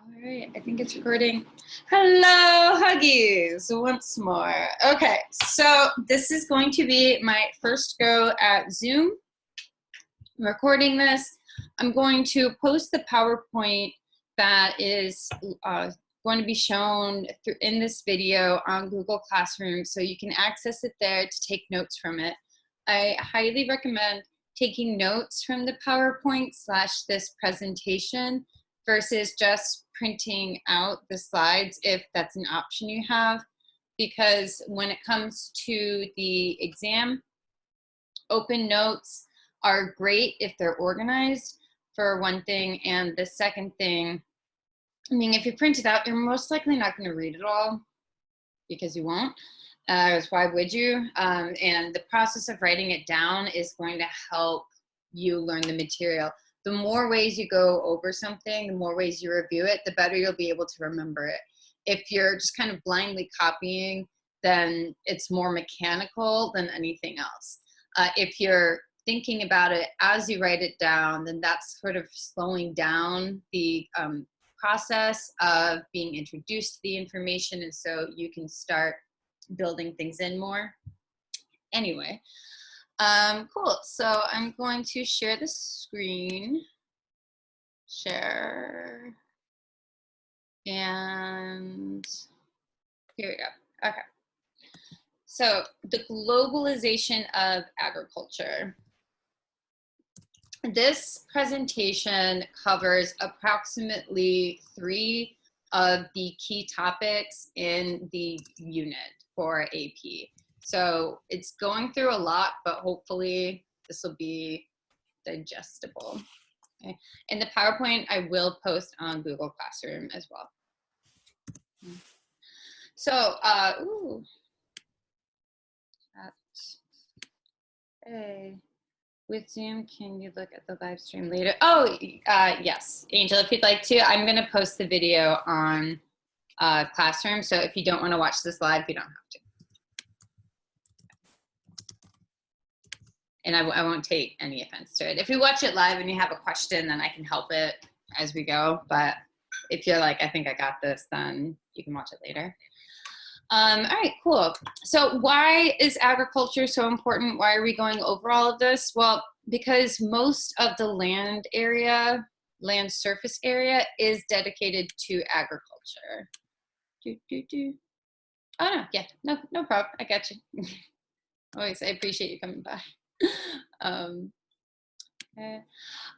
All right, I think it's recording. Hello, Huggies, once more. Okay, so this is going to be my first go at Zoom. I'm recording this. I'm going to post the PowerPoint that is going to be shown in this video on Google Classroom, so you can access it there to take notes from it. I highly recommend taking notes from the PowerPoint / this presentation versus just printing out the slides if that's an option you have, because when it comes to the exam, open notes are great if they're organized, for one thing, and the second thing, I mean, if you print it out, you're most likely not going to read it all because you won't. Why would you? And the process of writing it down is going to help you learn the material. The more ways you go over something, the more ways you review it, the better you'll be able to remember it. If you're just kind of blindly copying, then it's more mechanical than anything else. If you're thinking about it as you write it down, then that's sort of slowing down the process of being introduced to the information, and so you can start building things in more. Anyway, cool. So I'm going to share the screen. Share. And here we go. Okay. So the globalization of agriculture. This presentation covers approximately 3 of the key topics in the unit for AP. So it's going through a lot, but hopefully this will be digestible. Okay. And the PowerPoint I will post on Google Classroom as well. So, hey, with Zoom, can you look at the live stream later? Oh, yes, Angel, if you'd like to, I'm going to post the video on Classroom. So if you don't want to watch this live, you don't have to. And I won't take any offense to it. If you watch it live and you have a question, then I can help it as we go. But if you're like, I think I got this, then you can watch it later. All right, cool. So why is agriculture so important? Why are we going over all of this? Well, because most of the land surface area is dedicated to agriculture. Oh, no, yeah, no problem. I got you. Always, I appreciate you coming by. Okay.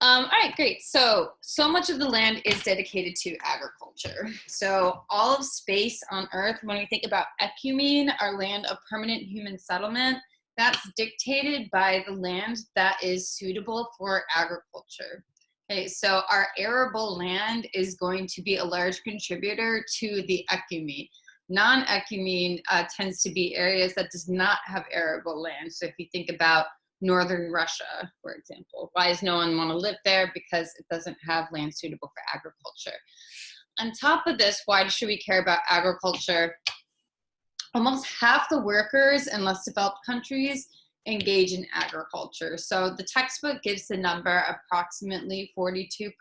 All right, great. So much of the land is dedicated to agriculture. So all of space on Earth, when we think about ecumene, our land of permanent human settlement, that's dictated by the land that is suitable for agriculture. Okay, so our arable land is going to be a large contributor to the ecumene. Non-ecumene tends to be areas that does not have arable land. So if you think about northern Russia, for example. Why does no one want to live there? Because it doesn't have land suitable for agriculture. On top of this, why should we care about agriculture? Almost half the workers in less developed countries engage in agriculture. So the textbook gives the number approximately 42%.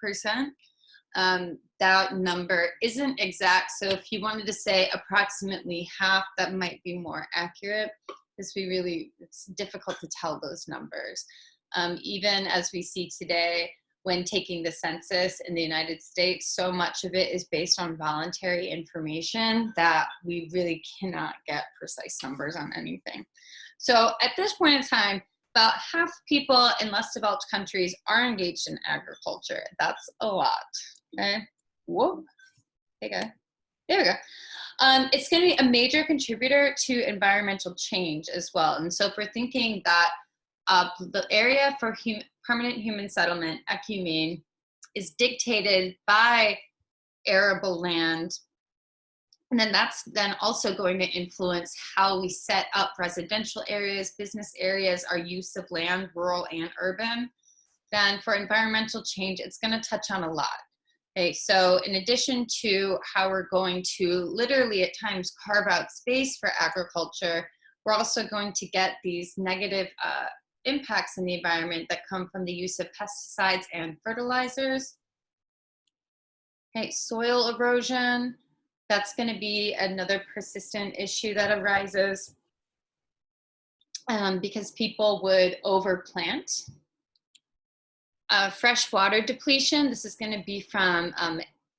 That number isn't exact, so if you wanted to say approximately half, that might be more accurate. It's difficult to tell those numbers. Even as we see today, when taking the census in the United States, so much of it is based on voluntary information that we really cannot get precise numbers on anything. So at this point in time, about half people in less developed countries are engaged in agriculture. That's a lot, okay? Whoa, there we go. It's going to be a major contributor to environmental change as well. And so if we're thinking that the area for permanent human settlement, ecumene, is dictated by arable land, and then that's then also going to influence how we set up residential areas, business areas, our use of land, rural and urban, then for environmental change, it's going to touch on a lot. Okay, so in addition to how we're going to literally at times carve out space for agriculture, we're also going to get these negative impacts in the environment that come from the use of pesticides and fertilizers. Okay, soil erosion, that's going to be another persistent issue that arises because people would overplant. Fresh water depletion, this is going to be from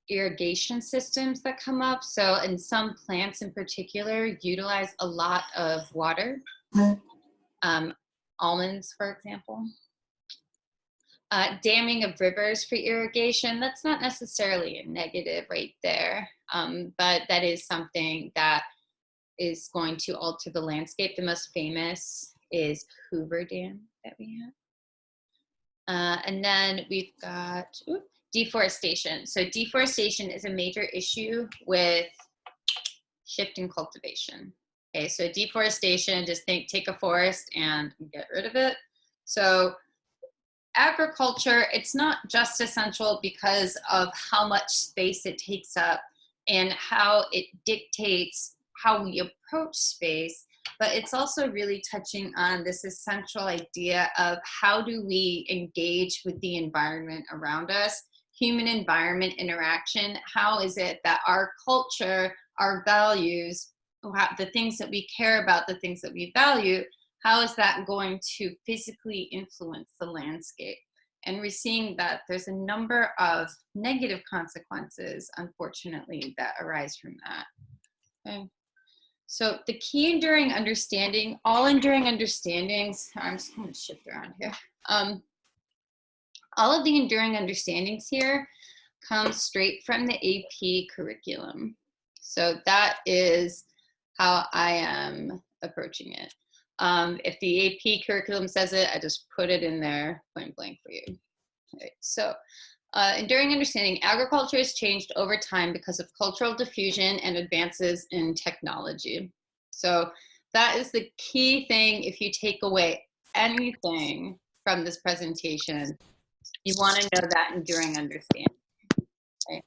irrigation systems that come up. So, in some plants in particular, utilize a lot of water. Almonds, for example. Damming of rivers for irrigation, that's not necessarily a negative right there, but that is something that is going to alter the landscape. The most famous is Hoover Dam that we have. And then we've got deforestation. So deforestation is a major issue with shifting cultivation. Okay, so deforestation, just take a forest and get rid of it. So agriculture, it's not just essential because of how much space it takes up and how it dictates how we approach space, but it's also really touching on this essential idea of how do we engage with the environment around us, human environment interaction. How is it that our culture, our values, the things that we care about, the things that we value, how is that going to physically influence the landscape? And we're seeing that there's a number of negative consequences, unfortunately, that arise from that. Okay. So the key enduring understanding, all enduring understandings, I'm just going to shift around here. All of the enduring understandings here come straight from the AP curriculum. So that is how I am approaching it. If the AP curriculum says it, I just put it in there point blank for you. Right. So enduring understanding, agriculture has changed over time because of cultural diffusion and advances in technology. So that is the key thing. If you take away anything from this presentation, you want to know that enduring understanding. Okay.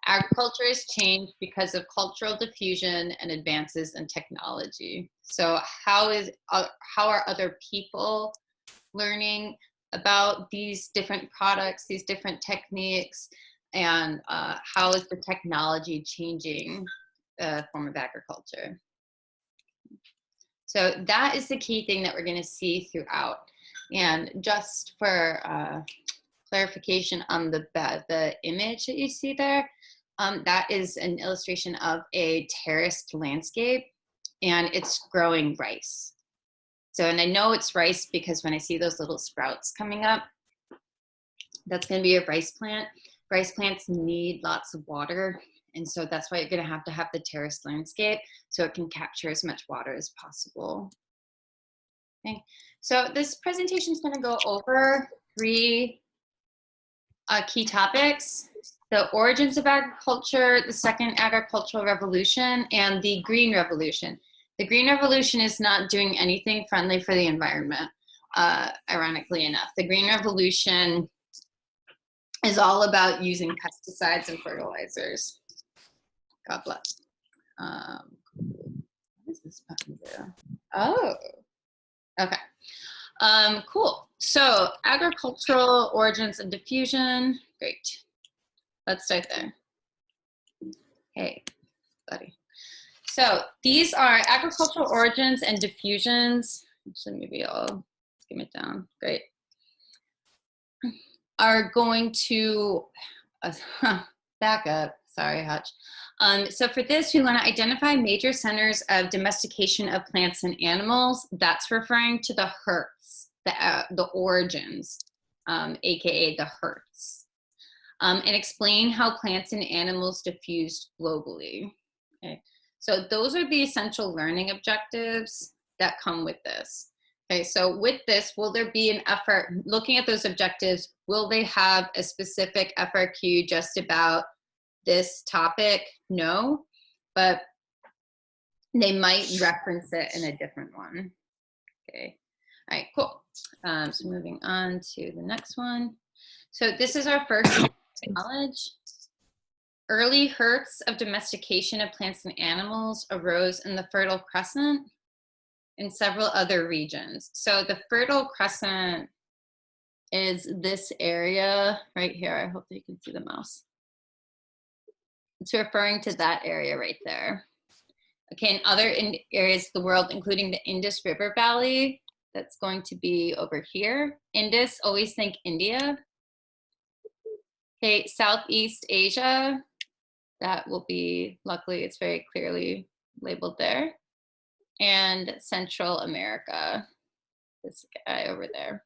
Agriculture has changed because of cultural diffusion and advances in technology. So how are other people learning about these different products, these different techniques, and how is the technology changing the form of agriculture? So that is the key thing that we're going to see throughout. And just for clarification on the image that you see there, that is an illustration of a terraced landscape, and it's growing rice. So, and I know it's rice because when I see those little sprouts coming up, that's going to be a rice plant. Rice plants need lots of water, and so that's why you're going to have the terraced landscape so it can capture as much water as possible. Okay, so this presentation is going to go over 3 key topics: the origins of agriculture, the second agricultural revolution, and the green revolution. The green revolution is not doing anything friendly for the environment, ironically enough. The green revolution is all about using pesticides and fertilizers. God bless. What does this button do? Oh, okay. Cool. So agricultural origins and diffusion. Great. Let's start there. Hey, buddy. So these are agricultural origins and diffusions. So maybe I'll skim it down. Great. Are going to back up. Sorry, Hutch. So for this, we want to identify major centers of domestication of plants and animals. That's referring to the herds, the origins, aka the herds, and explain how plants and animals diffused globally. Okay. So those are the essential learning objectives that come with this. Okay, so with this, will there be an effort, looking at those objectives, will they have a specific FRQ just about this topic? No, but they might reference it in a different one. Okay, all right, cool. So moving on to the next one. So this is our first knowledge. Early herds of domestication of plants and animals arose in the Fertile Crescent and several other regions. So the Fertile Crescent is this area right here. I hope that you can see the mouse. It's referring to that area right there. Okay, in other areas of the world, including the Indus River Valley, that's going to be over here. Indus, always think India. Okay, Southeast Asia, that will be, luckily it's very clearly labeled there. And Central America, this guy over there.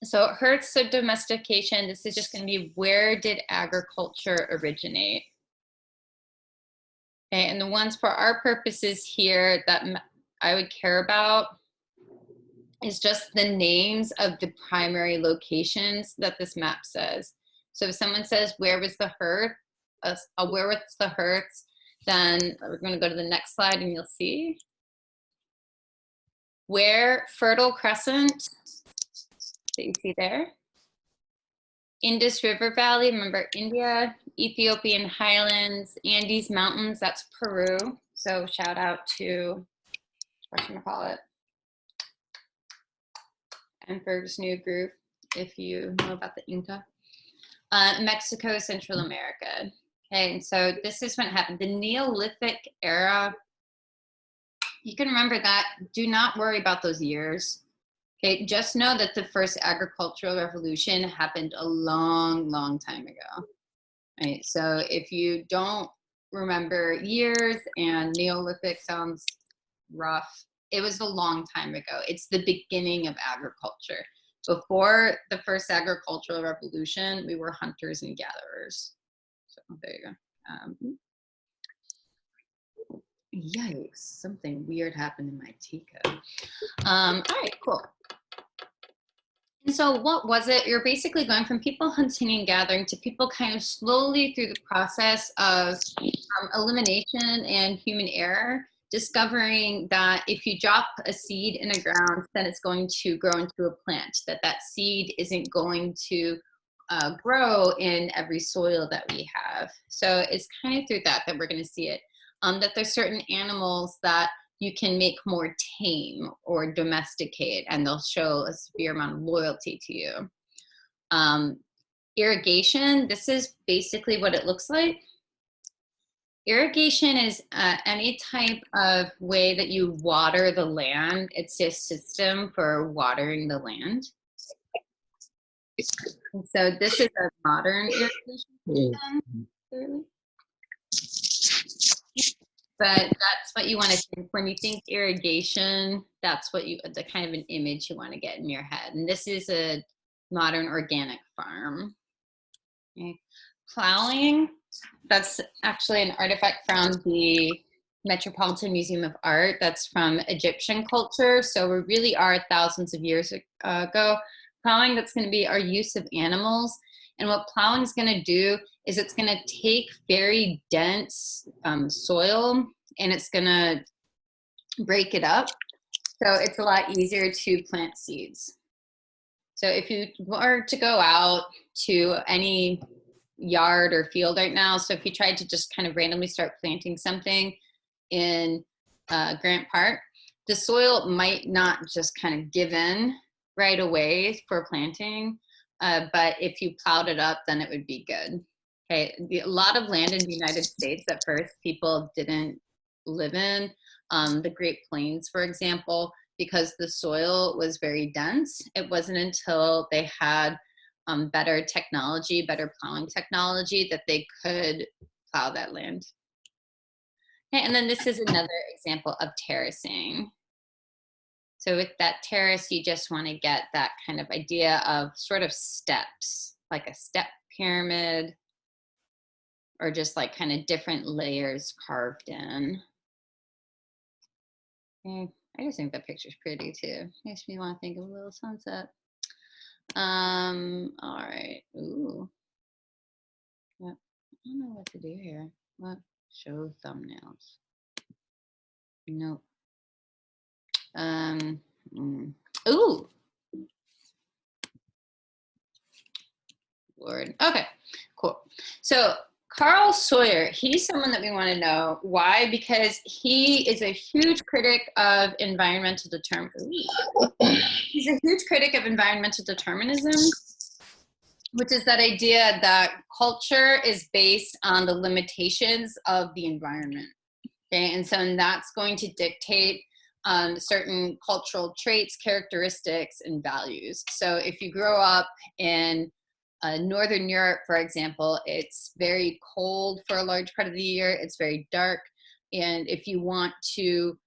So Hertz of domestication, this is just going to be where did agriculture originate? Okay, and the ones for our purposes here that I would care about is just the names of the primary locations that this map says. So if someone says, where was the Hertz, where was the Hertz, then we're going to go to the next slide and you'll see. Where Fertile Crescent, that you see there. Indus River Valley, remember India, Ethiopian Highlands, Andes Mountains, that's Peru. So shout out to, whatchamacallit, Enberg's new group, if you know about the Inca. Mexico, Central America. Okay, and so this is when it happened. The Neolithic era, you can remember that. Do not worry about those years. Okay, just know that the first agricultural revolution happened a long, long time ago. Right, so if you don't remember years and Neolithic sounds rough, it was a long time ago. It's the beginning of agriculture. Before the first agricultural revolution, we were hunters and gatherers. So there you go. Yikes, something weird happened in my teacup. All right, cool. And so what was it? You're basically going from people hunting and gathering to people kind of slowly through the process of elimination and human error, discovering that if you drop a seed in the ground, then it's going to grow into a plant, that seed isn't going to grow in every soil that we have. So it's kind of through that we're going to see it, that there's certain animals that you can make more tame or domesticate, and they'll show a severe amount of loyalty to you. Irrigation, this is basically what it looks like. Irrigation is any type of way that you water the land. It's a system for watering the land. And so this is a modern irrigation system. But that's what you want to think when you think irrigation. That's what the kind of an image you want to get in your head. And this is a modern organic farm. Okay. Plowing, that's actually an artifact from the Metropolitan Museum of Art. That's from Egyptian culture. So we really are thousands of years ago. Plowing, that's going to be our use of animals. And what plowing is going to do is it's going to take very dense soil and it's going to break it up. So it's a lot easier to plant seeds. So if you were to go out to any yard or field right now, so if you tried to just kind of randomly start planting something in Grant Park, the soil might not just kind of give in right away for planting. But if you plowed it up, then it would be good. Okay, a lot of land in the United States at first people didn't live in. The Great Plains, for example, because the soil was very dense. It wasn't until they had better technology, better plowing technology, that they could plow that land. Okay, and then this is another example of terracing. So with that terrace, you just want to get that kind of idea of sort of steps, like a step pyramid, or just like kind of different layers carved in. Okay. I just think that picture's pretty too. Makes me want to think of a little sunset. All right. Ooh. Yep. I don't know what to do here. What? Show thumbnails. Nope. Ooh. Lord. Okay, cool. So Carl Sawyer, he's someone that we want to know. Why? Because he is a huge critic of environmental determinism. He's a huge critic of environmental determinism. which is that idea that culture is based on the limitations of the environment. Okay, and so that's going to dictate certain cultural traits, characteristics, and values. So if you grow up in Northern Europe, for example, it's very cold for a large part of the year. It's very dark. And if you want to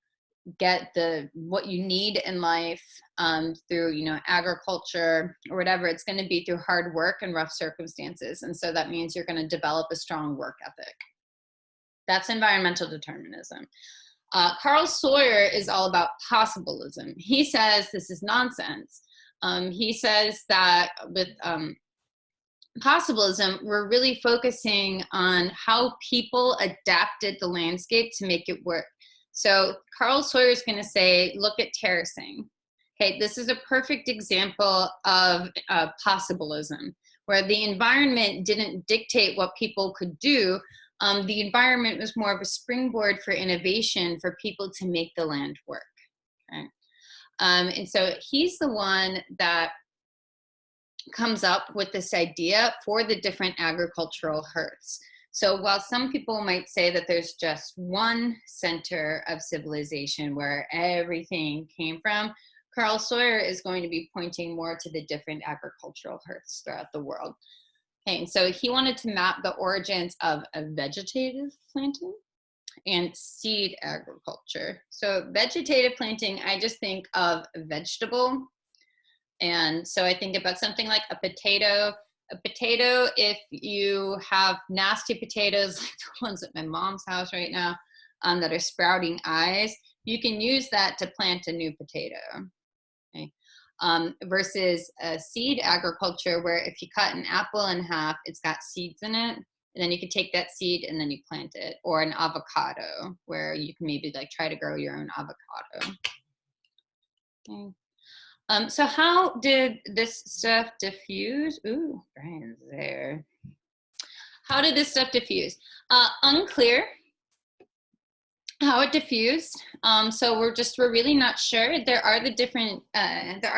get what you need in life through, agriculture or whatever, it's going to be through hard work and rough circumstances. And so that means you're going to develop a strong work ethic. That's environmental determinism. Carl Sawyer is all about possibilism. He says this is nonsense. He says that with possibilism, we're really focusing on how people adapted the landscape to make it work. So Carl Sawyer is going to say, look at terracing. Okay, this is a perfect example of possibilism, where the environment didn't dictate what people could do. The environment was more of a springboard for innovation for people to make the land work. Okay? And so he's the one that comes up with this idea for the different agricultural hearths. So while some people might say that there's just one center of civilization where everything came from, Carl Sawyer is going to be pointing more to the different agricultural hearths throughout the world. Okay, and so he wanted to map the origins of a vegetative planting and seed agriculture. So vegetative planting, I just think of a vegetable. And so I think about something like a potato. A potato, if you have nasty potatoes, like the ones at my mom's house right now, that are sprouting eyes, you can use that to plant a new potato. Okay. Versus a seed agriculture, where if you cut an apple in half, it's got seeds in it, and then you can take that seed and then you plant it. Or an avocado, where you can maybe like try to grow your own avocado. Okay. So how did this stuff diffuse? Ooh, Brian's there. How did this stuff diffuse? Unclear how it diffused. So we're really not sure. There are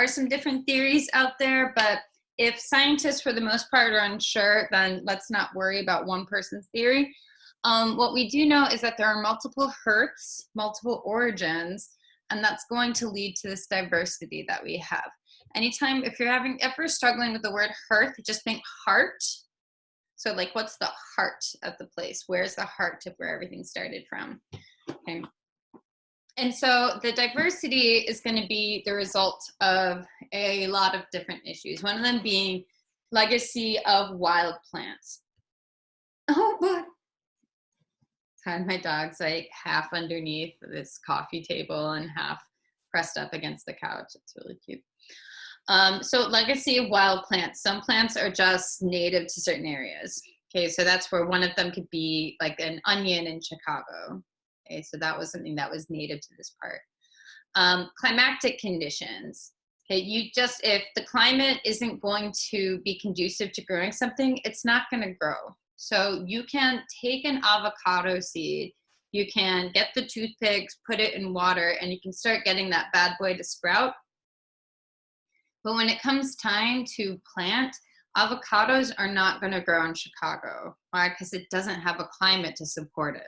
some different theories out there, but if scientists for the most part are unsure, then let's not worry about one person's theory. What we do know is that there are multiple hearths, multiple origins, and that's going to lead to this diversity that we have. Anytime, if you're ever struggling with the word hearth, just think heart. So like, what's the heart of the place? Where's the heart of where everything started from? Okay. And so the diversity is going to be the result of a lot of different issues. One of them being legacy of wild plants. Oh, boy. My dog's like half underneath this coffee table and half pressed up against the couch. It's really cute. So legacy of wild plants. Some plants are just native to certain areas. Okay, so that's where one of them could be like an onion in Chicago. Okay, so that was something that was native to this part. Climatic conditions. Okay, if the climate isn't going to be conducive to growing something, it's not going to grow. So you can take an avocado seed, you can get the toothpicks, put it in water, and you can start getting that bad boy to sprout. But when it comes time to plant, avocados are not going to grow in Chicago. Why? Because it doesn't have a climate to support it.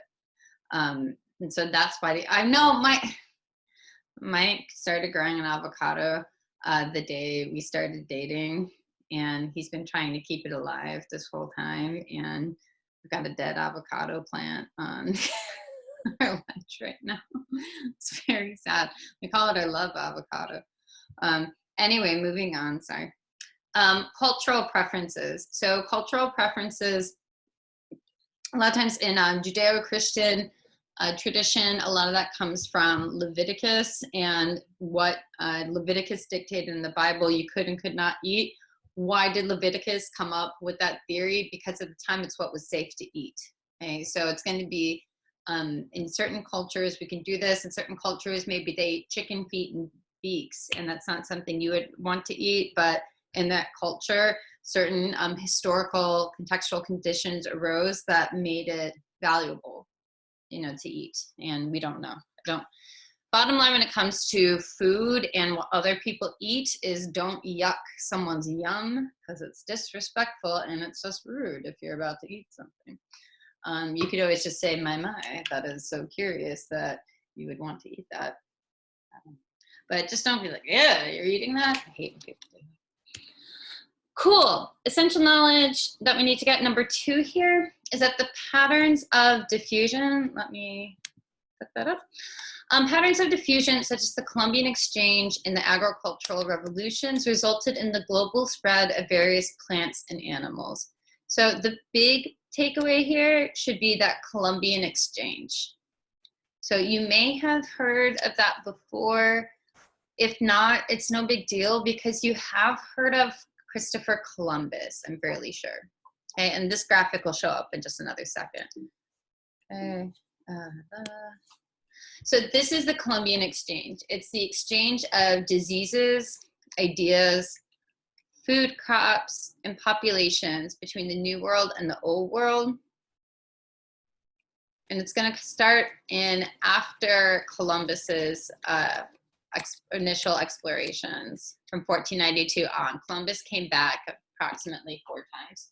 And so that's why I know Mike started growing an avocado the day we started dating. And he's been trying to keep it alive this whole time. And we've got a dead avocado plant on our lunch right now. It's very sad. We call it our love avocado. Anyway, moving on, sorry. Cultural preferences. So cultural preferences, a lot of times in Judeo-Christian tradition, a lot of that comes from Leviticus and what Leviticus dictated in the Bible you could and could not eat. Why did Leviticus come up with that theory? Because at the time, it's what was safe to eat. Okay, so it's going to be in certain cultures, we can do this. In certain cultures, maybe they eat chicken feet and beaks, and that's not something you would want to eat. But in that culture, certain historical contextual conditions arose that made it valuable, to eat. And we don't know. bottom line when it comes to food and what other people eat is don't yuck someone's yum, because it's disrespectful and it's just rude if you're about to eat something. You could always just say, my, that is so curious that you would want to eat that. But just don't be like, yeah, you're eating that? I hate when people do that. Cool. Essential knowledge that we need to get. Number 2 here is that the patterns of diffusion, let me put that up. Patterns of diffusion, such as the Columbian Exchange and the agricultural revolutions, resulted in the global spread of various plants and animals. So the big takeaway here should be that Columbian Exchange. So you may have heard of that before. If not, it's no big deal because you have heard of Christopher Columbus, I'm fairly sure. Okay, and this graphic will show up in just another second. Okay. So this is the Columbian Exchange. It's the exchange of diseases, ideas, food crops, and populations between the New World and the Old World. And it's going to start in after Columbus's initial explorations from 1492 on. Columbus came back approximately 4 times.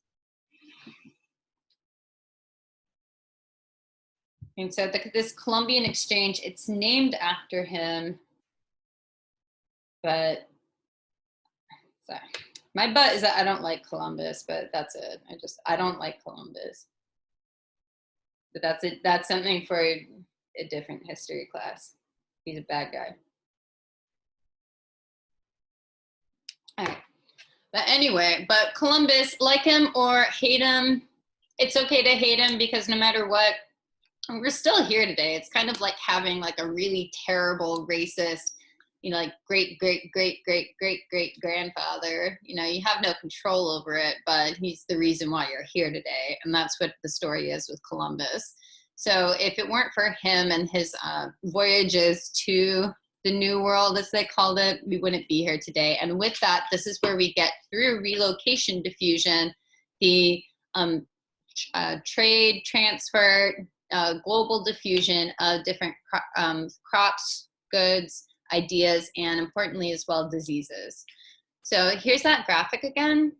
And so this Columbian Exchange, it's named after him, but sorry. My butt is that I don't like Columbus, but that's it. I don't like Columbus. But that's it. That's something for a different history class. He's a bad guy. All right. But anyway, but Columbus, like him or hate him, it's okay to hate him because no matter what, we're still here today. It's kind of like having like a really terrible racist, you know, like great grandfather. You know, you have no control over it, but he's the reason why you're here today. And that's what the story is with Columbus. So if it weren't for him and his voyages to the New World, as they called it, we wouldn't be here today. And with that, this is where we get through relocation diffusion, the trade, transfer, global diffusion of different crops, goods, ideas, and importantly as well, diseases. So here's that graphic again.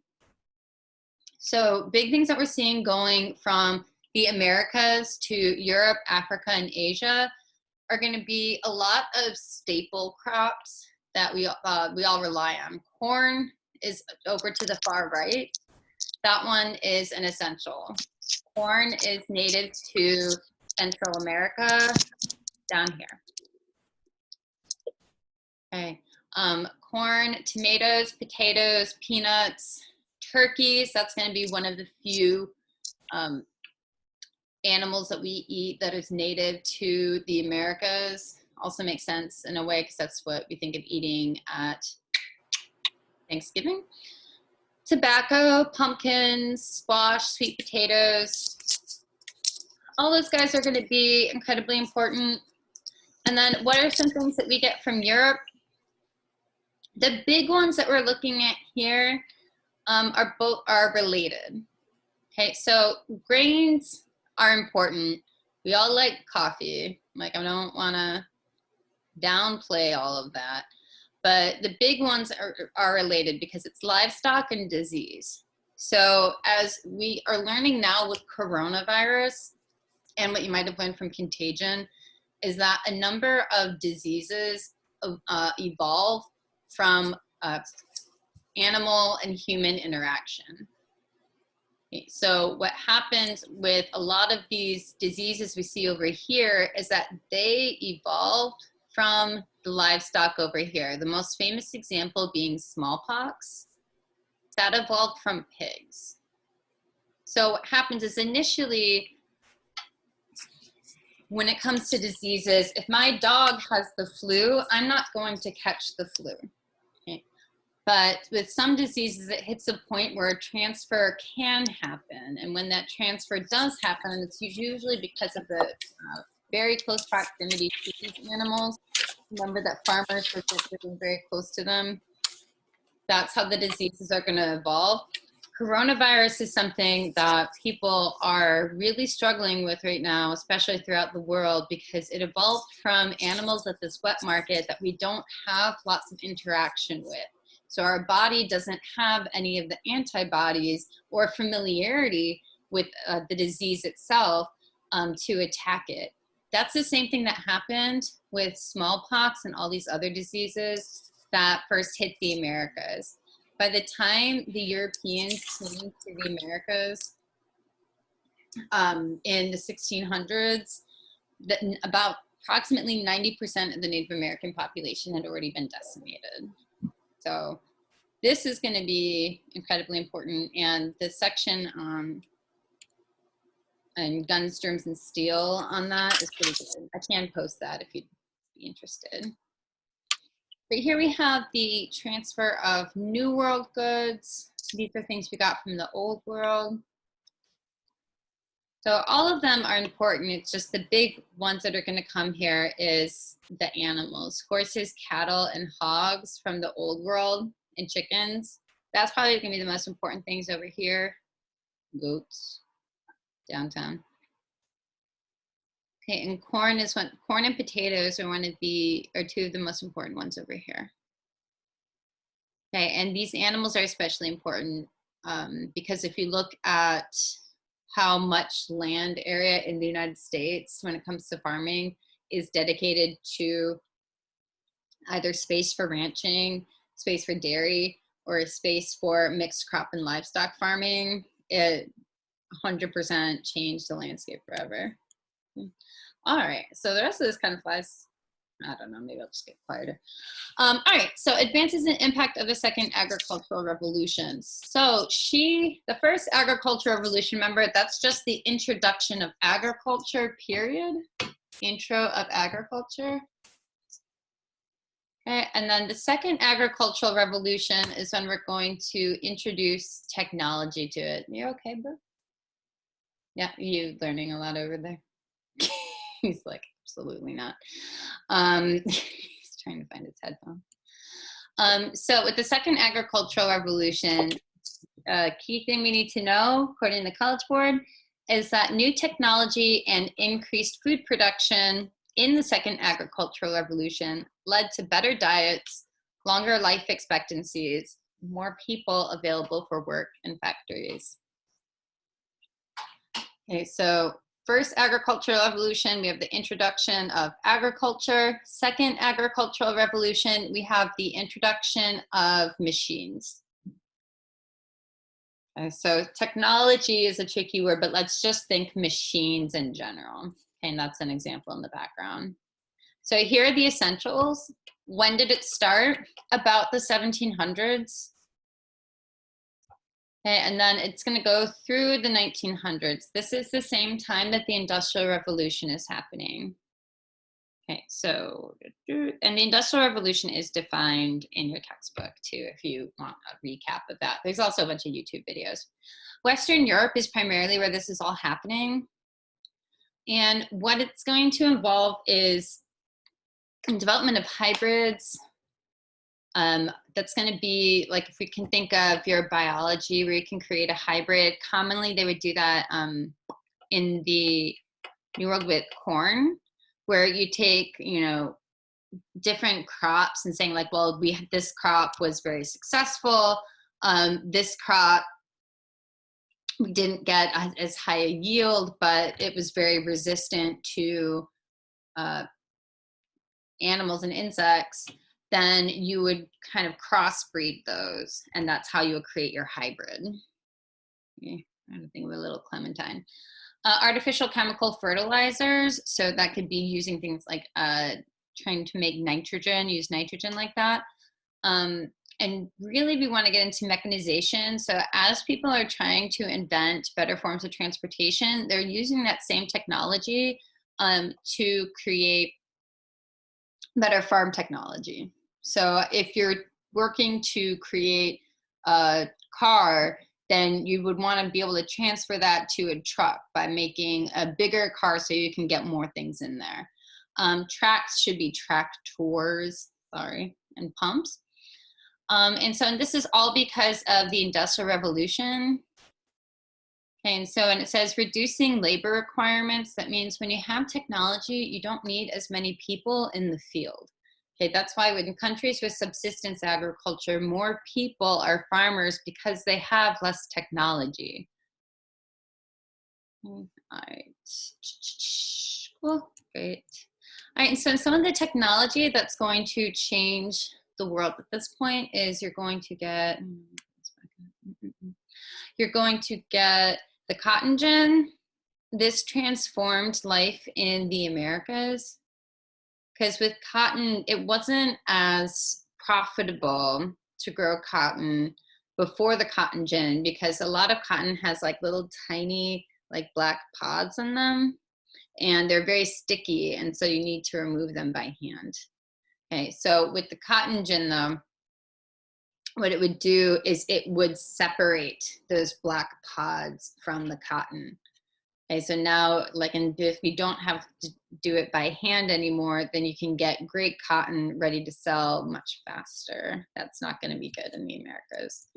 So big things that we're seeing going from the Americas to Europe, Africa, and Asia are going to be a lot of staple crops that we all rely on. Corn is over to the far right. That one is an essential. Corn is native to Central America, down here. Okay, corn, tomatoes, potatoes, peanuts, turkeys. That's going to be one of the few animals that we eat that is native to the Americas. Also makes sense in a way because that's what we think of eating at Thanksgiving. Tobacco, pumpkins, squash, sweet potatoes. All those guys are going to be incredibly important. And then what are some things that we get from Europe? The big ones that we're looking at here are related. Okay, so grains are important. We all like coffee. Like, I don't want to downplay all of that. But the big ones are related because it's livestock and disease. So as we are learning now with coronavirus, and what you might have learned from Contagion, is that a number of diseases evolve from animal and human interaction. Okay, so what happens with a lot of these diseases we see over here is that they evolved from the livestock over here. The most famous example being smallpox. That evolved from pigs. So what happens is initially, when it comes to diseases, if my dog has the flu, I'm not going to catch the flu. Okay? But with some diseases, it hits a point where a transfer can happen. And when that transfer does happen, it's usually because of the very close proximity to these animals. Remember that farmers were living very close to them. That's how the diseases are going to evolve. coronavirus is something that people are really struggling with right now, especially throughout the world, because it evolved from animals at this wet market that we don't have lots of interaction with. So our body doesn't have any of the antibodies or familiarity with the disease itself to attack it. That's the same thing that happened with smallpox and all these other diseases that first hit the Americas. By the time the Europeans came to the Americas in the 1600s, about approximately 90% of the Native American population had already been decimated. So this is going to be incredibly important. And the section on guns, germs, and steel on that is pretty good. I can post that if you'd be interested. But here we have the transfer of New World goods. These are things we got from the Old World. So all of them are important. It's just the big ones that are going to come here is the animals. Horses, cattle, and hogs from the Old World, and chickens. That's probably going to be the most important things over here. Goats, downtown. Okay, and corn and potatoes are two of the most important ones over here. Okay, and these animals are especially important because if you look at how much land area in the United States when it comes to farming is dedicated to either space for ranching, space for dairy, or a space for mixed crop and livestock farming, it 100% changed the landscape forever. All right, so the rest of this kind of flies. I don't know, maybe I'll just get quieter. All right, so advances and impact of the second agricultural revolution. So the first agricultural revolution, remember, that's just the introduction of agriculture, period. Intro of agriculture. Okay, and then the second agricultural revolution is when we're going to introduce technology to it. You okay, bro? Yeah, you learning a lot over there. He's like, absolutely not. He's trying to find his headphone. So with the second agricultural revolution, key thing we need to know, according to the College Board, is that new technology and increased food production in the second agricultural revolution led to better diets, longer life expectancies, more people available for work in factories. Okay, so first agricultural revolution, we have the introduction of agriculture. Second agricultural revolution, we have the introduction of machines. Okay, so technology is a tricky word, but let's just think machines in general. Okay, and that's an example in the background. So here are the essentials. When did it start? About the 1700s. Okay, and then it's going to go through the 1900s. This is the same time that the Industrial Revolution is happening. Okay, so, and the Industrial Revolution is defined in your textbook too, if you want a recap of that. There's also a bunch of YouTube videos. Western Europe is primarily where this is all happening. And what it's going to involve is development of hybrids. That's going to be like, if we can think of your biology where you can create a hybrid, commonly they would do that in the New World with corn, where you take, different crops and saying like, well, this crop was very successful. This crop, we didn't get as high a yield, but it was very resistant to animals and insects. Then you would kind of crossbreed those, and that's how you would create your hybrid. Okay, I'm thinking of a little clementine. Artificial chemical fertilizers, so that could be using things like trying to make nitrogen, use nitrogen like that. And really we want to get into mechanization. So as people are trying to invent better forms of transportation, they're using that same technology to create better farm technology. So if you're working to create a car, then you would want to be able to transfer that to a truck by making a bigger car so you can get more things in there. Tracks should be tractors, and pumps. And this is all because of the Industrial Revolution. Okay, and it says reducing labor requirements. That means when you have technology, you don't need as many people in the field. Okay, that's why in countries with subsistence agriculture, more people are farmers because they have less technology. All right, cool, great. All right, so some of the technology that's going to change the world at this point is you're going to get the cotton gin. This transformed life in the Americas because with cotton, it wasn't as profitable to grow cotton before the cotton gin because a lot of cotton has like little tiny like black pods on them and they're very sticky, and so you need to remove them by hand. Okay, so with the cotton gin though, what it would do is it would separate those black pods from the cotton. Okay, so now, like, if you don't have to do it by hand anymore, then you can get great cotton ready to sell much faster. That's not going to be good in the Americas.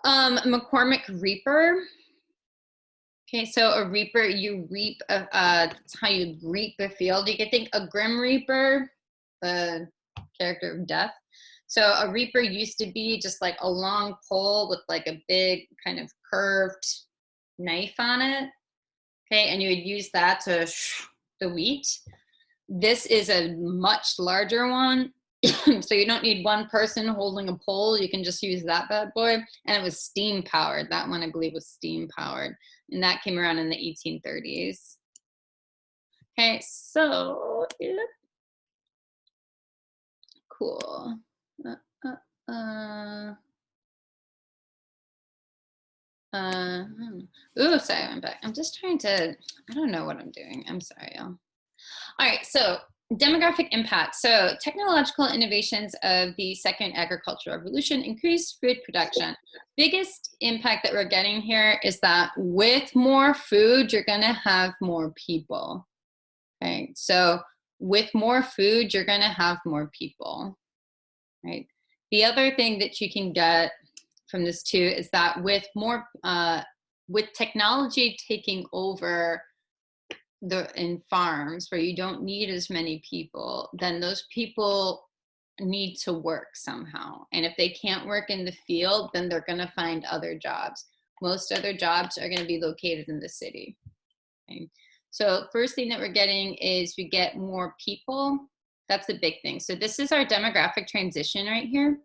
McCormick reaper. Okay, so a reaper, you reap, that's how you reap a field. You could think a Grim Reaper, the character of death. So a reaper used to be just like a long pole with like a big kind of curved knife on it. Okay, and you would use that to the wheat. This is a much larger one. So you don't need one person holding a pole. You can just use that bad boy. And it was steam powered. That one, I believe, was steam powered. And that came around in the 1830s. Okay, so, yeah. Cool. Ooh, sorry, I went back. I'm just trying to, I don't know what I'm doing. I'm sorry, y'all. All right, so demographic impact. So technological innovations of the second agricultural revolution increased food production. Biggest impact that we're getting here is that with more food, you're gonna have more people. Okay, so with more food, you're gonna have more people, right? The other thing that you can get from this too is that with more, with technology taking over in farms where you don't need as many people, then those people need to work somehow. And if they can't work in the field, then they're gonna find other jobs. Most other jobs are gonna be located in the city. Okay? So first thing that we're getting is we get more people. That's a big thing. So this is our demographic transition right here.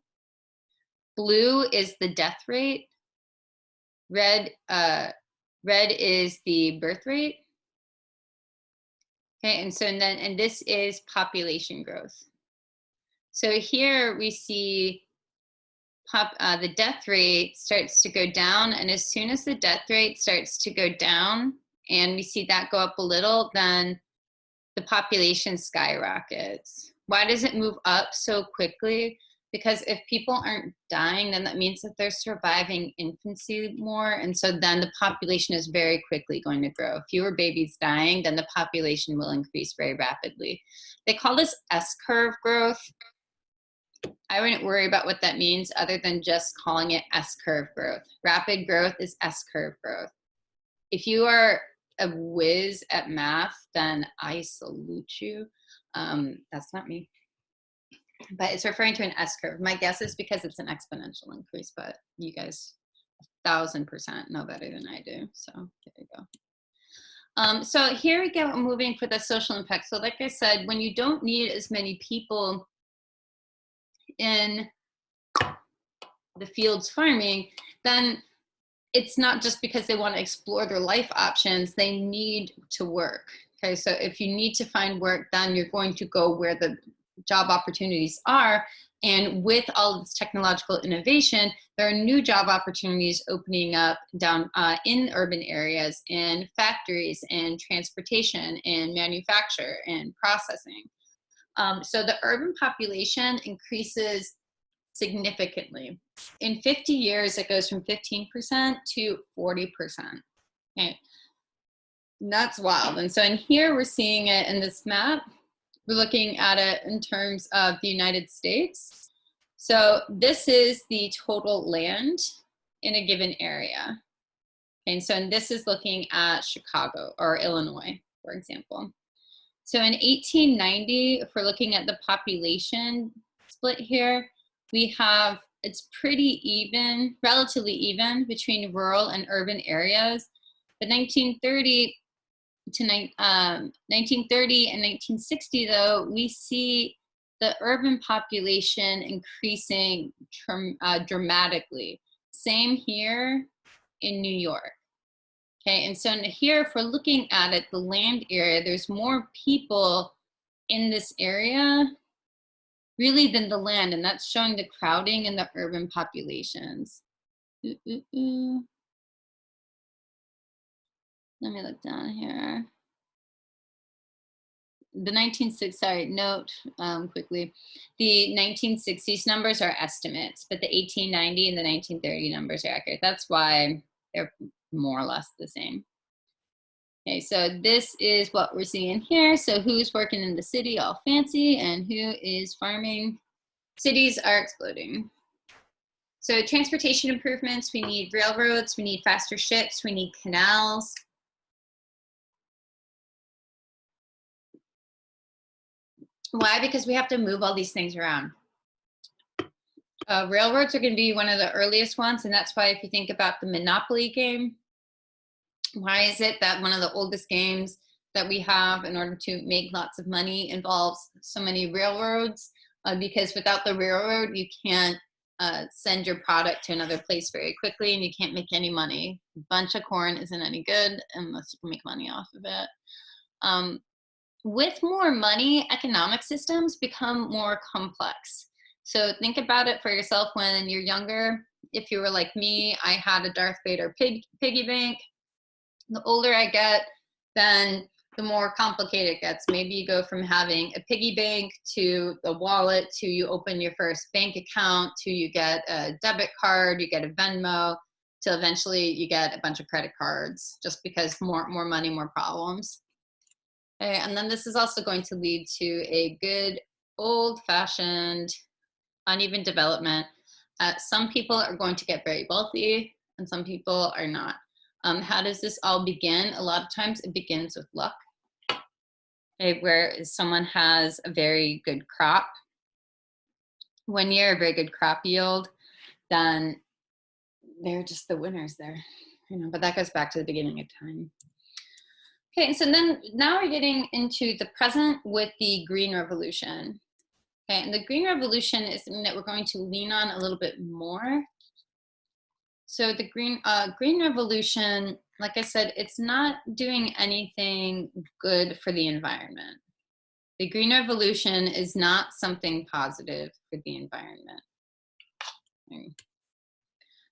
Blue is the death rate. Red is the birth rate. Okay, and this is population growth. So here we see the death rate starts to go down, and as soon as the death rate starts to go down, and we see that go up a little, then the population skyrockets. Why does it move up so quickly? Because if people aren't dying, then that means that they're surviving infancy more. And so then the population is very quickly going to grow. Fewer babies dying, then the population will increase very rapidly. They call this S-curve growth. I wouldn't worry about what that means other than just calling it S-curve growth. Rapid growth is S-curve growth. If you are a whiz at math, then I salute you. That's not me. But it's referring to an S-curve. My guess is because it's an exponential increase, but you guys 1000% know better than I do. So there you go. So here we go, moving for the social impact. So like I said, when you don't need as many people in the fields farming, then it's not just because they want to explore their life options, they need to work. Okay, so if you need to find work, then you're going to go where the job opportunities are. And with all this technological innovation, there are new job opportunities opening up down in urban areas, in factories, in transportation, in manufacture, and processing. So the urban population increases significantly. In 50 years, it goes from 15% to 40%. Okay. And that's wild. And so in here, we're seeing it in this map. We're looking at it in terms of the United States. So this is the total land in a given area. And so and this is looking at Chicago or Illinois, for example. So in 1890, if we're looking at the population split here, we have, it's pretty even, relatively even between rural and urban areas. But 1930 to 1930 and 1960, though, we see the urban population increasing dramatically. Same here in New York. Okay, and so here, if we're looking at it, the land area, there's more people in this area really than the land, and that's showing the crowding in the urban populations. Let me look down here. The 1960s, sorry, note quickly, the 1960s numbers are estimates, but the 1890 and the 1930 numbers are accurate. That's why they're more or less the same. Okay, so this is what we're seeing here. So who's working in the city all fancy and who is farming? Cities are exploding. So transportation improvements, we need railroads, we need faster ships, we need canals. Why? Because we have to move all these things around. Railroads are going to be one of the earliest ones, and that's why if you think about the Monopoly game, why is it that one of the oldest games that we have in order to make lots of money involves so many railroads? Because without the railroad, you can't send your product to another place very quickly, and you can't make any money. A bunch of corn isn't any good unless you can make money off of it. With more money, economic systems become more complex. So think about it for yourself when you're younger. If you were like me, I had a Darth Vader piggy bank. The older I get, then the more complicated it gets. Maybe you go from having a piggy bank to the wallet to you open your first bank account to you get a debit card, you get a Venmo, till eventually you get a bunch of credit cards just because more money, more problems. Okay, and then this is also going to lead to a good old-fashioned uneven development. Some people are going to get very wealthy and some people are not. How does this all begin? A lot of times it begins with luck. Okay, where someone has a very good crop. 1 year, a very good crop yield, then they're just the winners there. You know, but that goes back to the beginning of time. Okay, so then now we're getting into the present with the Green Revolution. Okay, and the Green Revolution is something that we're going to lean on a little bit more. So the Green Revolution, like I said, it's not doing anything good for the environment. The Green Revolution is not something positive for the environment.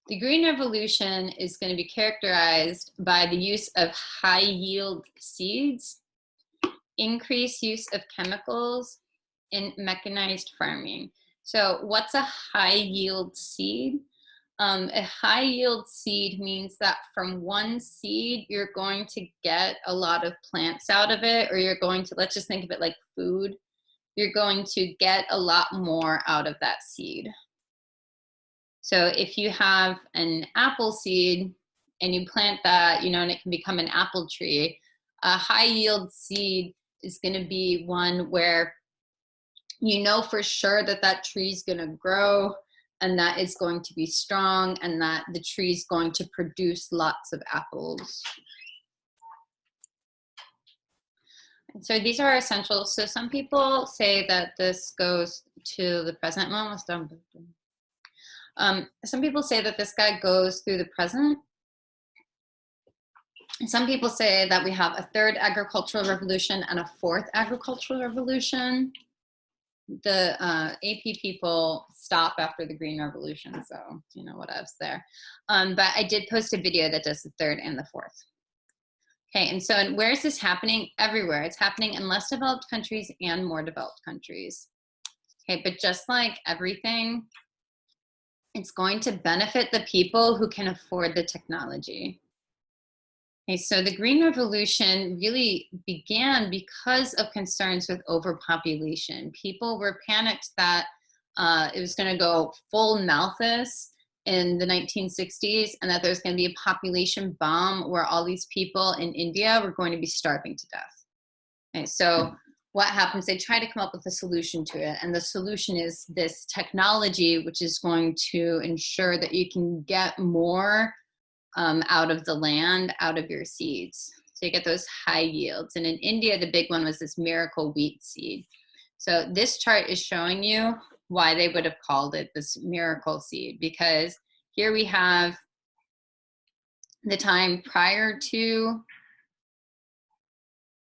The Green Revolution is going to be characterized by the use of high yield seeds, increased use of chemicals, and mechanized farming. So what's a high yield seed? A high yield seed means that from one seed, you're going to get a lot of plants out of it, or you're going to, let's just think of it like food. You're going to get a lot more out of that seed. So if you have an apple seed and you plant that, you know, and it can become an apple tree, a high yield seed is going to be one where you know for sure that that tree is going to grow and that it's going to be strong and that the tree is going to produce lots of apples. And so these are essential. So some people say that this goes to the present. I'm almost done. Some people say that this guy goes through the present. Some people say that we have a third agricultural revolution and a fourth agricultural revolution. The AP people stop after the Green Revolution, so you know what else there. But I did post a video that does the third and the fourth. Okay, and so where is this happening? Everywhere. It's happening in less developed countries and more developed countries. Okay, but just like everything, it's going to benefit the people who can afford the technology. Okay, so the Green Revolution really began because of concerns with overpopulation. People were panicked that it was going to go full Malthus in the 1960s, and that there's going to be a population bomb where all these people in India were going to be starving to death. Okay, so what happens, they try to come up with a solution to it, and the solution is this technology which is going to ensure that you can get more out of the land, out of your seeds. So you get those high yields. And in India, the big one was this miracle wheat seed. So this chart is showing you why they would have called it this miracle seed, because here we have the time prior to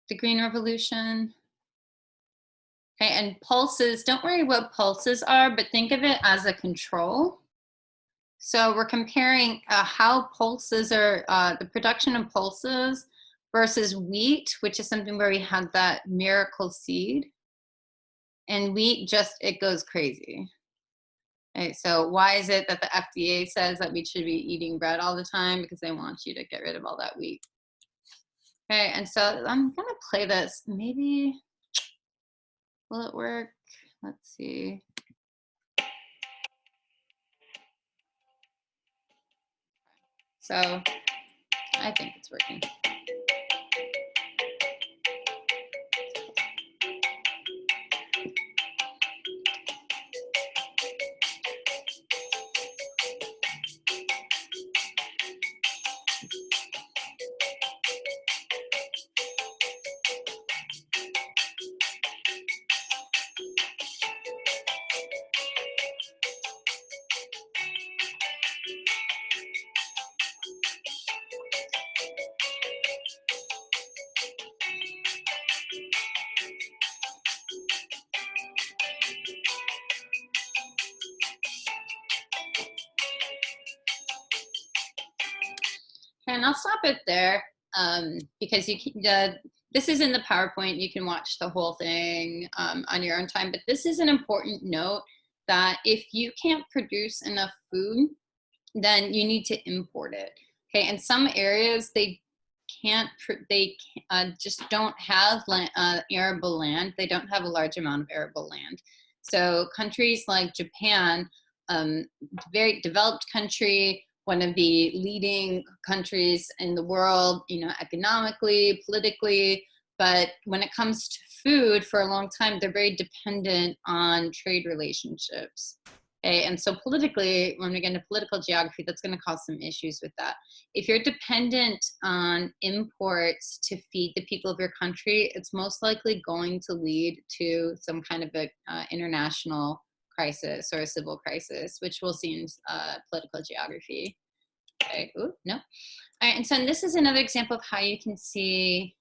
the Green Revolution. Okay, and pulses, don't worry what pulses are, but think of it as a control. So we're comparing how pulses are, the production of pulses versus wheat, which is something where we had that miracle seed. And wheat just, it goes crazy. Okay, so why is it that the FDA says that we should be eating bread all the time? Because they want you to get rid of all that wheat. Okay, and so I'm gonna play this. Maybe, will it work? Let's see. So I think it's working. And I'll stop it there because you can, this is in the PowerPoint. You can watch the whole thing on your own time. But this is an important note that if you can't produce enough food, then you need to import it. Okay, in some areas they can't, just don't have arable land. They don't have a large amount of arable land. So countries like Japan, very developed country, one of the leading countries in the world, you know, economically, politically, but when it comes to food, for a long time, they're very dependent on trade relationships. Okay, and so politically, when we get into political geography, that's going to cause some issues with that. If you're dependent on imports to feed the people of your country, it's most likely going to lead to some kind of a international crisis or a civil crisis, which we'll see in political geography. Okay, ooh, no. All right, and so this is another example of how you can see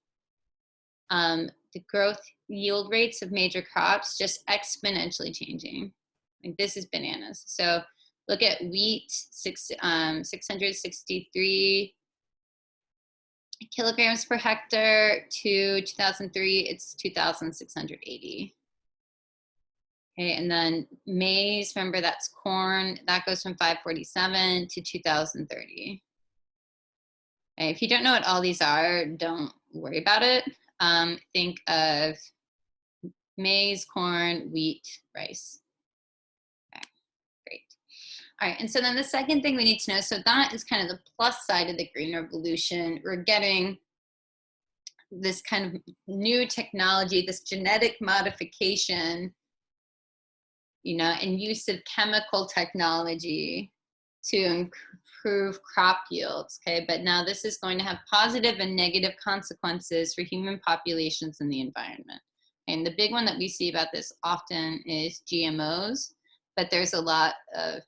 the growth yield rates of major crops just exponentially changing. Like this is bananas. So look at wheat, 663 kilograms per hectare to 2003, it's 2,680. Okay, and then maize, remember that's corn, that goes from 547 to 2030. Okay, if you don't know what all these are, don't worry about it. Think of maize, corn, wheat, rice. Okay, great. All right, and so then the second thing we need to know, so that is kind of the plus side of the Green Revolution. We're getting this kind of new technology, this genetic modification, you know, and use of chemical technology to improve crop yields, okay? But now this is going to have positive and negative consequences for human populations and the environment. And the big one that we see about this often is GMOs, but there's a lot of,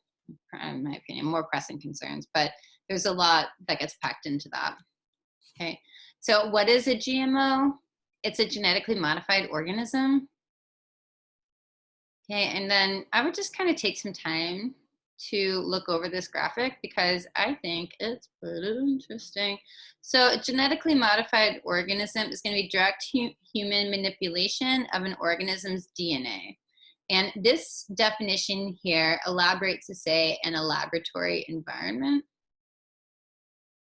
in my opinion, more pressing concerns, but there's a lot that gets packed into that, okay? So what is a GMO? It's a genetically modified organism. Okay, and then I would just kind of take some time to look over this graphic because I think it's pretty interesting. So a genetically modified organism is going to be direct human manipulation of an organism's DNA. And this definition here elaborates to say in a laboratory environment.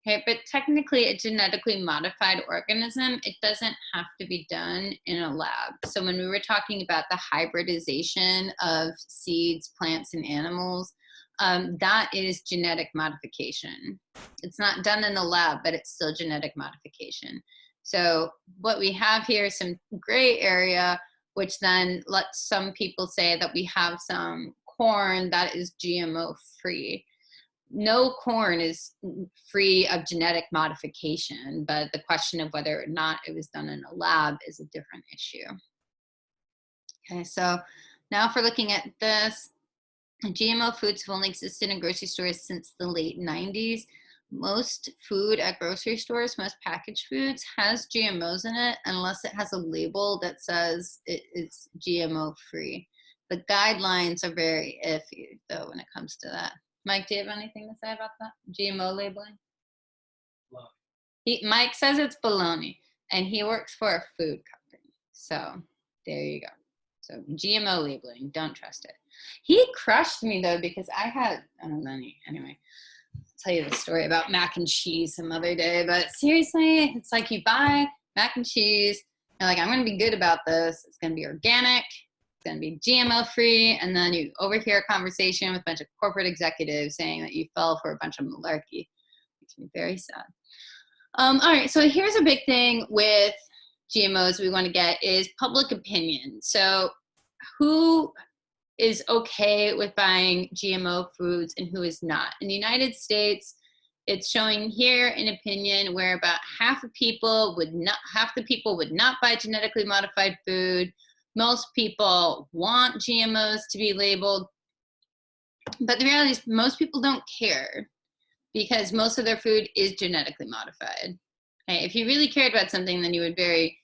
Okay, but technically a genetically modified organism, it doesn't have to be done in a lab. So when we were talking about the hybridization of seeds, plants, and animals, that is genetic modification. It's not done in the lab, but it's still genetic modification. So what we have here is some gray area, which then lets some people say that we have some corn that is GMO free. No corn is free of genetic modification, but the question of whether or not it was done in a lab is a different issue. Okay, so now if we're looking at this, GMO foods have only existed in grocery stores since the late 90s. Most food at grocery stores, most packaged foods, has GMOs in it unless it has a label that says it's GMO free. The guidelines are very iffy though when it comes to that. Mike, do you have anything to say about that? GMO labeling? Mike says it's baloney, and he works for a food company. So there you go. So GMO labeling, don't trust it. He crushed me though because I don't know, anyway. I'll tell you the story about mac and cheese some other day, but seriously, it's like you buy mac and cheese, you're like, I'm gonna be good about this. It's gonna be organic, it's gonna be GMO free, and then you overhear a conversation with a bunch of corporate executives saying that you fell for a bunch of malarkey. Makes me very sad. All right, so here's a big thing with GMOs we want to get is public opinion. So who is okay with buying GMO foods and who is not? In the United States, it's showing here an opinion where about half the people would not buy genetically modified food. Most people want GMOs to be labeled, but the reality is most people don't care because most of their food is genetically modified. Okay, if you really cared about something, then you would very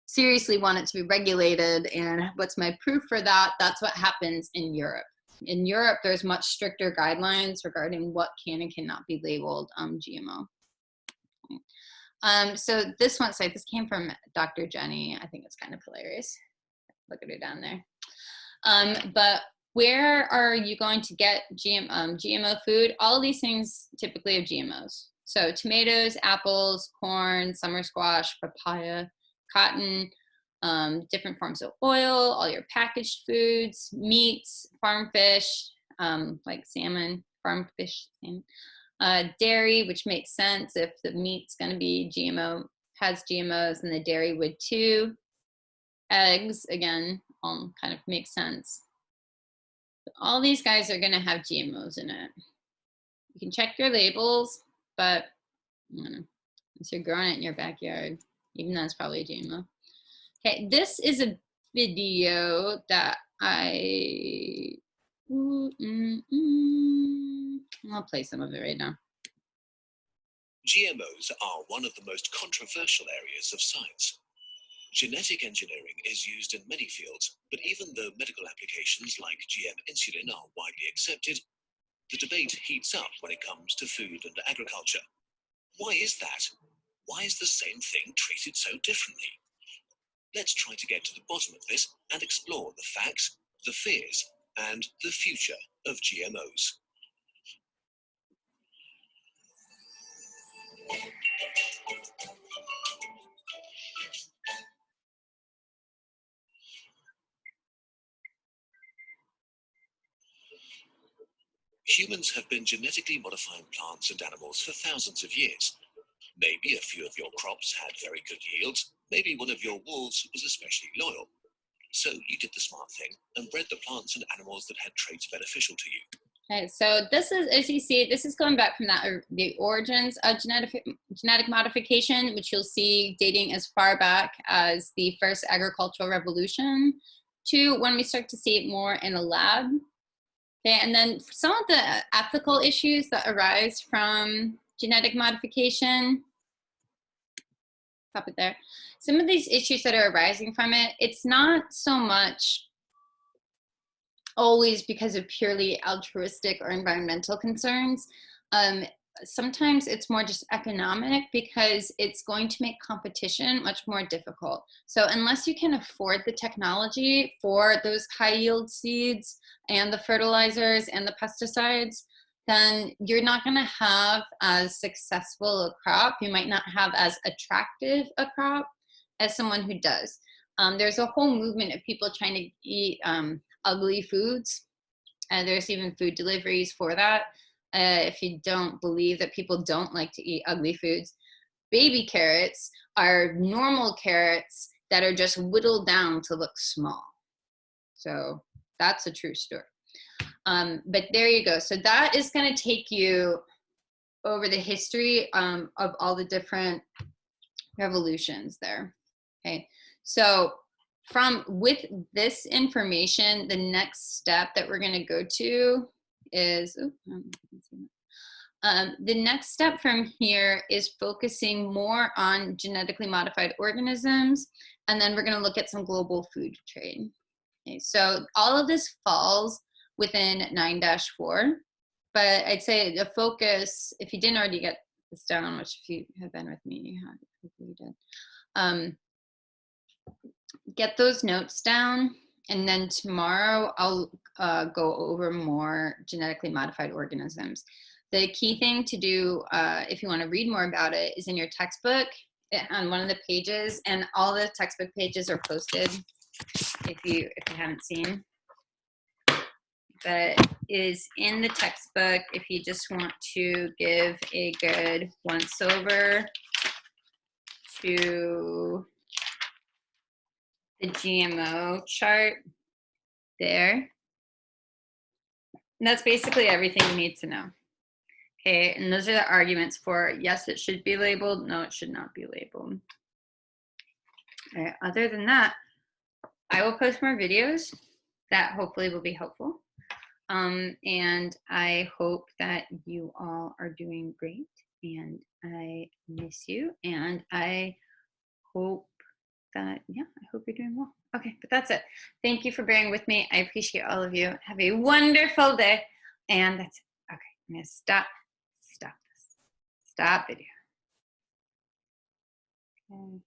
seriously want it to be regulated. And what's my proof for that? That's what happens in Europe. In Europe, there's much stricter guidelines regarding what can and cannot be labeled GMO. So this one site, this came from Dr. Jenny. I think it's kind of hilarious. Look at her down there. But where are you going to get GMO food? All of these things typically have GMOs. So tomatoes, apples, corn, summer squash, papaya, cotton, different forms of oil, all your packaged foods, meats, farm fish, like salmon, farm fish, salmon, dairy, which makes sense if the meat's going to be GMO, has GMOs, and the dairy would too. Eggs, again, kind of makes sense. All these guys are going to have GMOs in it. You can check your labels, but I don't know, unless you're growing it in your backyard, even though it's probably a GMO. Okay, this is a video that I'll play some of it right now. GMOs are one of the most controversial areas of science. Genetic engineering is used in many fields, but even though medical applications like GM insulin are widely accepted, the debate heats up when it comes to food and agriculture. Why is that? Why is the same thing treated so differently? Let's try to get to the bottom of this and explore the facts, the fears, and the future of GMOs. Humans have been genetically modifying plants and animals for thousands of years. Maybe a few of your crops had very good yields. Maybe one of your wolves was especially loyal. So you did the smart thing and bred the plants and animals that had traits beneficial to you. Okay, so this is, as you see, this is going back from the origins of genetic modification, which you'll see dating as far back as the first agricultural revolution to when we start to see it more in a lab. Okay, and then some of the ethical issues that arise from genetic modification, stop it there. Some of these issues that are arising from it, it's not so much always because of purely altruistic or environmental concerns. Sometimes it's more just economic because it's going to make competition much more difficult. So unless you can afford the technology for those high yield seeds and the fertilizers and the pesticides, then you're not going to have as successful a crop. You might not have as attractive a crop as someone who does. There's a whole movement of people trying to eat ugly foods, and there's even food deliveries for that. If you don't believe that people don't like to eat ugly foods, baby carrots are normal carrots that are just whittled down to look small. So that's a true story. But there you go. So that is going to take you over the history of all the different revolutions there. Okay. So with this information, the next step that we're going to go to is, the next step from here is focusing more on genetically modified organisms, and then we're going to look at some global food trade. Okay, so all of this falls within 9-4, but I'd say the focus, if you didn't already get this down, which if you have been with me, you have, hopefully you did, get those notes down, and then tomorrow I'll go over more genetically modified organisms. The key thing to do, if you want to read more about it, is in your textbook on one of the pages, and all the textbook pages are posted if you haven't seen. But is in the textbook if you just want to give a good once over to the GMO chart there. And that's basically everything you need to know. Okay, and those are the arguments for yes, it should be labeled, no, it should not be labeled. Okay, other than that, I will post more videos that hopefully will be helpful. And I hope that you all are doing great, and I miss you, and I hope that, yeah, I hope you're doing well. Okay, but that's it. Thank you for bearing with me. I appreciate all of you. Have a wonderful day, and that's it. Okay, I'm gonna stop video. Okay.